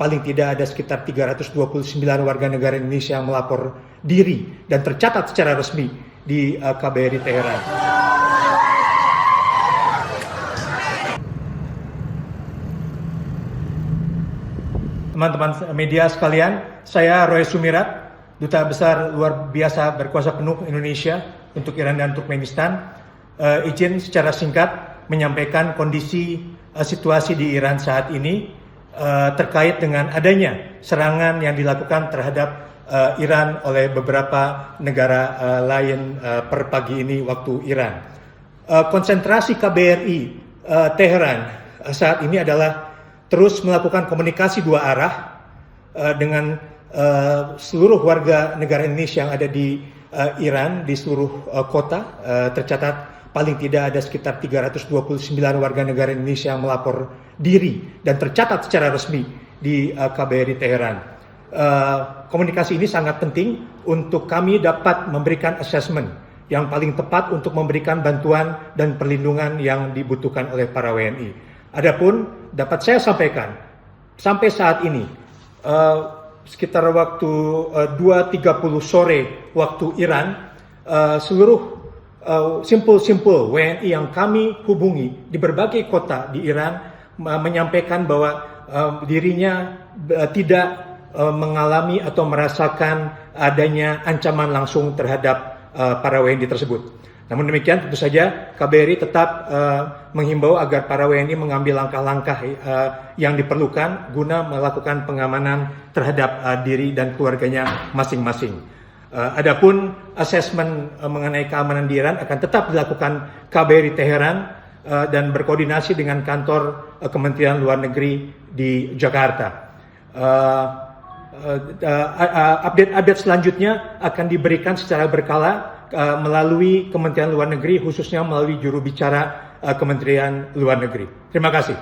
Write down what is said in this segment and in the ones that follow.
paling tidak ada sekitar 329 warga negara Indonesia yang melapor diri dan tercatat secara resmi di KBRI Teheran. Teman-teman media sekalian, saya Roy Sumirat, Duta Besar luar biasa berkuasa penuh Indonesia untuk Iran dan Turkmenistan. Izin secara singkat menyampaikan kondisi situasi di Iran saat ini terkait dengan adanya serangan yang dilakukan terhadap Iran oleh beberapa negara lain per pagi ini waktu Iran. Konsentrasi KBRI Teheran saat ini adalah terus melakukan komunikasi dua arah dengan seluruh warga negara Indonesia yang ada di Iran, di seluruh kota. Tercatat paling tidak ada sekitar 329 warga negara Indonesia yang melapor diri dan tercatat secara resmi di KBRI Teheran. Komunikasi ini sangat penting untuk kami dapat memberikan assessment yang paling tepat untuk memberikan bantuan dan perlindungan yang dibutuhkan oleh para WNI. Adapun dapat saya sampaikan, sampai saat ini sekitar waktu 2.30 sore waktu Iran, seluruh simpul-simpul WNI yang kami hubungi di berbagai kota di Iran menyampaikan bahwa dirinya tidak mengalami atau merasakan adanya ancaman langsung terhadap para WNI tersebut. Namun demikian, tentu saja KBRI tetap menghimbau agar para WNI mengambil langkah-langkah yang diperlukan guna melakukan pengamanan terhadap diri dan keluarganya masing-masing. Adapun asesmen mengenai keamanan di Iran akan tetap dilakukan KBRI Teheran dan berkoordinasi dengan kantor Kementerian Luar Negeri di Jakarta. Update selanjutnya akan diberikan secara berkala melalui Kementerian Luar Negeri, khususnya melalui juru bicara Kementerian Luar Negeri. Terima kasih.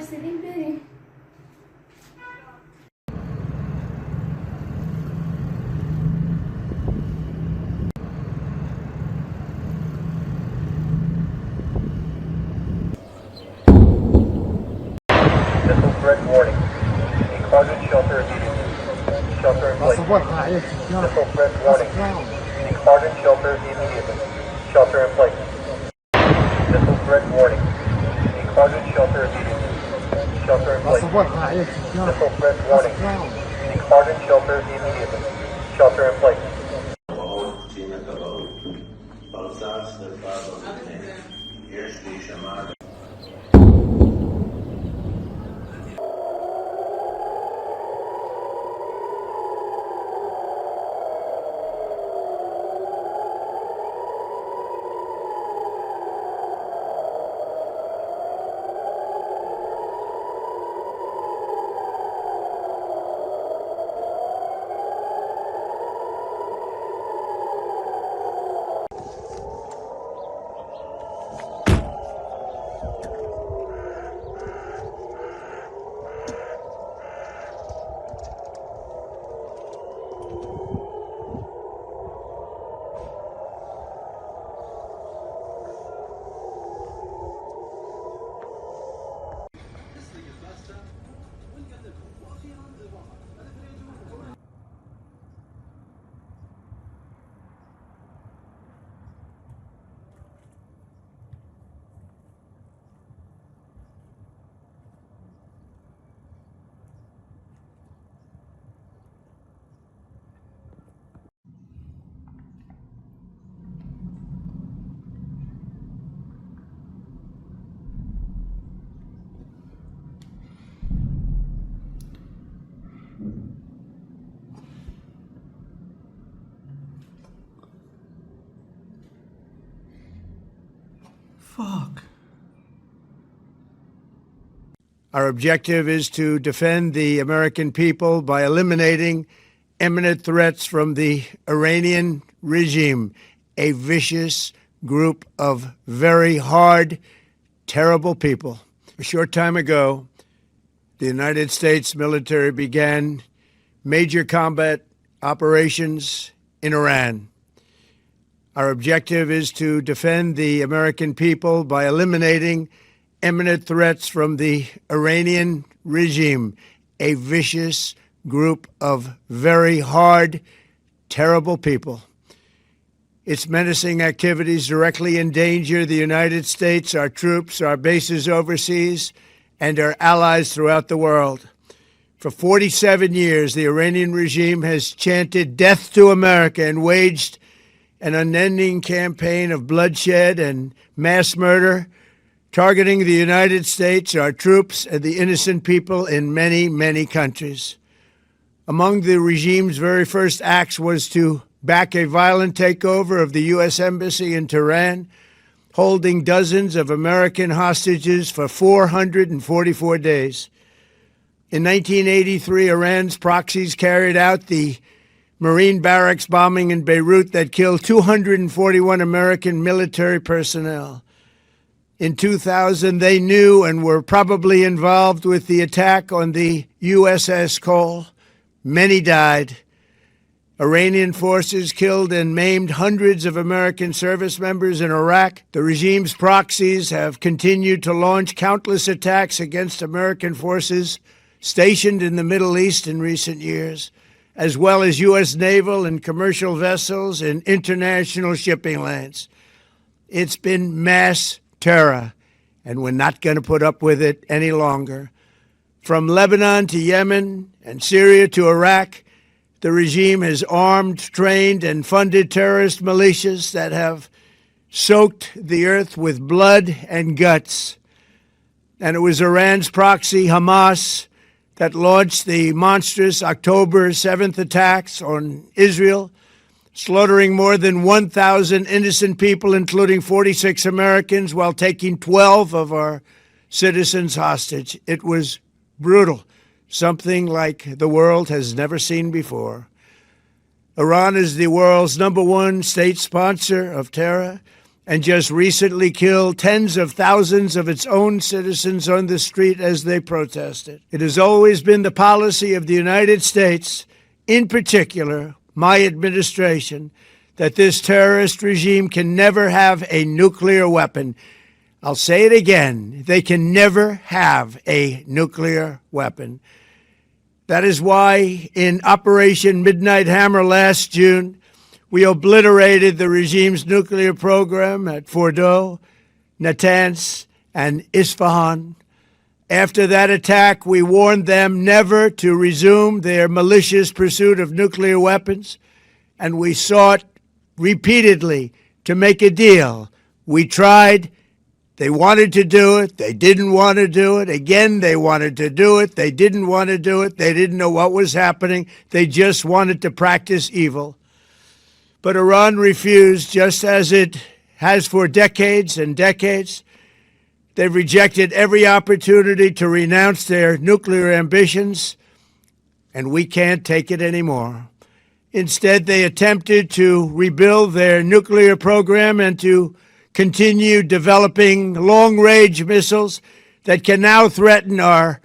tersinin benim. Missile threat warning. A closet shelter immediately. Shelter in place. Missile threat warning. A closet shelter immediately. Shelter in place. Missile threat warning. A closet shelter immediately. Shelter in place. Missile threat warning. A closet shelter immediately. Shelter in place. Fuck. Our objective is to defend the American people by eliminating imminent threats from the Iranian regime, a vicious group of very hard, terrible people. A short time ago, the United States military began major combat operations in Iran. Our objective is to defend the American people by eliminating imminent threats from the Iranian regime, a vicious group of very hard, terrible people. Its menacing activities directly endanger the United States, our troops, our bases overseas, and our allies throughout the world. For 47 years, the Iranian regime has chanted death to America and waged an unending campaign of bloodshed and mass murder, targeting the United States, our troops, and the innocent people in many, many countries. Among the regime's very first acts was to back a violent takeover of the U.S. Embassy in Tehran, holding dozens of American hostages for 444 days. In 1983, Iran's proxies carried out the Marine barracks bombing in Beirut that killed 241 American military personnel. In 2000, they knew and were probably involved with the attack on the USS Cole. Many died. Iranian forces killed and maimed hundreds of American service members in Iraq. The regime's proxies have continued to launch countless attacks against American forces stationed in the Middle East in recent years, as well as U.S. naval and commercial vessels and international shipping lanes. It's been mass terror, and we're not going to put up with it any longer. From Lebanon to Yemen and Syria to Iraq, the regime has armed, trained, and funded terrorist militias that have soaked the earth with blood and guts. And it was Iran's proxy, Hamas, that launched the monstrous October 7th attacks on Israel, slaughtering more than 1,000 innocent people, including 46 Americans, while taking 12 of our citizens hostage. It was brutal, something like the world has never seen before. Iran is the world's #1 state sponsor of terror and just recently killed tens of thousands of its own citizens on the street as they protested. It has always been the policy of the United States, in particular, my administration, that this terrorist regime can never have a nuclear weapon. I'll say it again. They can never have a nuclear weapon. That is why in Operation Midnight Hammer last June, we obliterated the regime's nuclear program at Fordow, Natanz, and Isfahan. After that attack, we warned them never to resume their malicious pursuit of nuclear weapons, and we sought repeatedly to make a deal. We tried. They wanted to do it. They didn't want to do it. Again, they wanted to do it. They didn't want to do it. They didn't know what was happening. They just wanted to practice evil. But Iran refused, just as it has for decades and decades. They've rejected every opportunity to renounce their nuclear ambitions, and we can't take it anymore. Instead, they attempted to rebuild their nuclear program and to continue developing long-range missiles that can now threaten our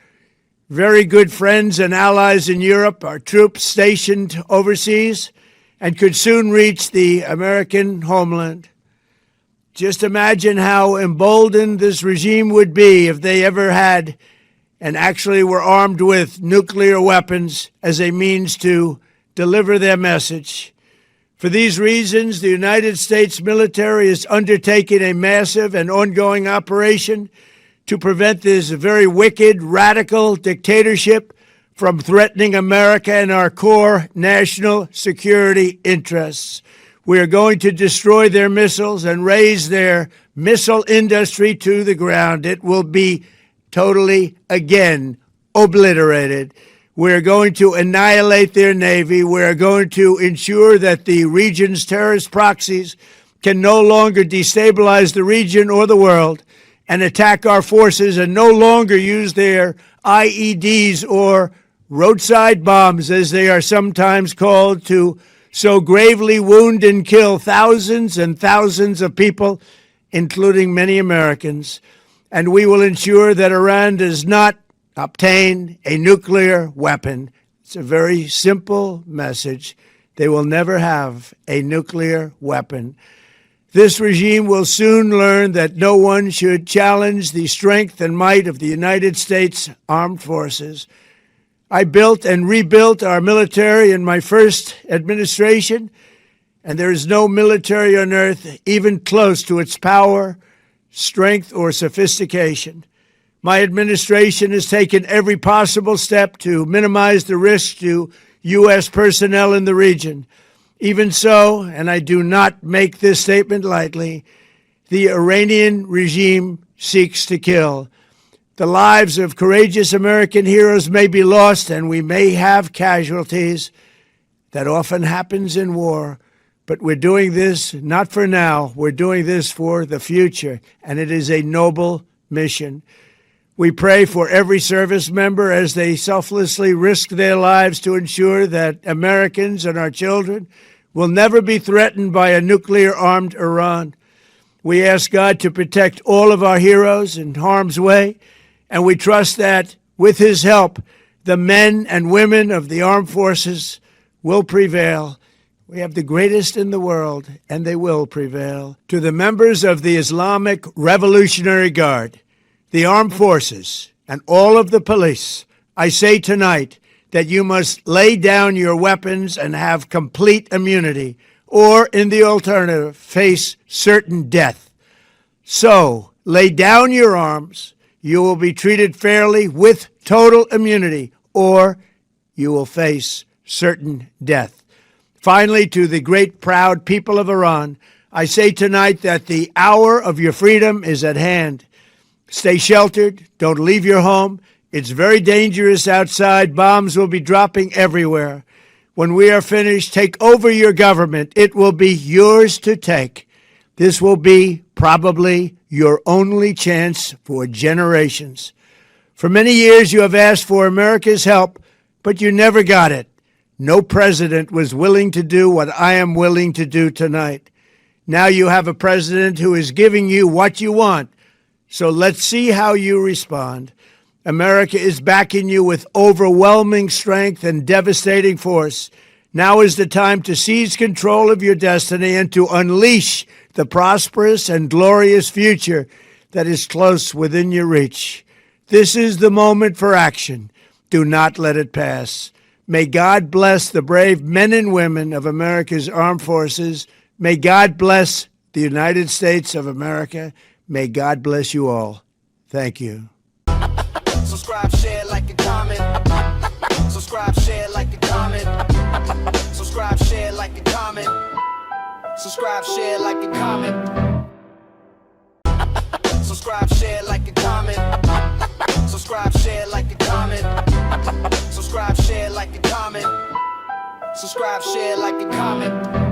very good friends and allies in Europe, our troops stationed overseas, and could soon reach the American homeland. Just imagine how emboldened this regime would be if they ever had and actually were armed with nuclear weapons as a means to deliver their message. For these reasons, the United States military is undertaking a massive and ongoing operation to prevent this very wicked, radical dictatorship from threatening America and our core national security interests. We are going to destroy their missiles and raise their missile industry to the ground. It will be totally, again, obliterated. We're going to annihilate their navy. We're going to ensure that the region's terrorist proxies can no longer destabilize the region or the world and attack our forces and no longer use their IEDs or roadside bombs, as they are sometimes called, to so gravely wound and kill thousands and thousands of people, including many Americans. And we will ensure that Iran does not obtain a nuclear weapon. It's a very simple message. They will never have a nuclear weapon. This regime will soon learn that no one should challenge the strength and might of the United States Armed Forces. I built and rebuilt our military in my first administration, and there is no military on earth even close to its power, strength, or sophistication. My administration has taken every possible step to minimize the risk to U.S. personnel in the region. Even so, and I do not make this statement lightly, the Iranian regime seeks to kill. The lives of courageous American heroes may be lost, and we may have casualties. That often happens in war. But we're doing this not for now. We're doing this for the future, and it is a noble mission. We pray for every service member as they selflessly risk their lives to ensure that Americans and our children will never be threatened by a nuclear-armed Iran. We ask God to protect all of our heroes in harm's way, and we trust that, with His help, the men and women of the armed forces will prevail. We have the greatest in the world, and they will prevail. To the members of the Islamic Revolutionary Guard, the armed forces, and all of the police, I say tonight that you must lay down your weapons and have complete immunity, or, in the alternative, face certain death. So, lay down your arms. You will be treated fairly with total immunity, or you will face certain death. Finally, to the great proud people of Iran, I say tonight that the hour of your freedom is at hand. Stay sheltered. Don't leave your home. It's very dangerous outside. Bombs will be dropping everywhere. When we are finished, take over your government. It will be yours to take. This will be probably your only chance for generations. For many years, you have asked for America's help, but you never got it. No president was willing to do what I am willing to do tonight. Now you have a president who is giving you what you want. So let's see how you respond. America is backing you with overwhelming strength and devastating force. Now is the time to seize control of your destiny and to unleash the prosperous and glorious future that is close within your reach. This is the moment for action. Do not let it pass. May God bless the brave men and women of America's armed forces. May God bless the United States of America. May God bless you all. Thank you. Subscribe, share, like, and comment. Subscribe, share, like, and comment. Subscribe, share, like, and comment. Subscribe, share, like, and comment. Subscribe, share, like, and comment. Subscribe, share, like, and comment. Subscribe, share, like, and comment. Subscribe, share, like, and comment.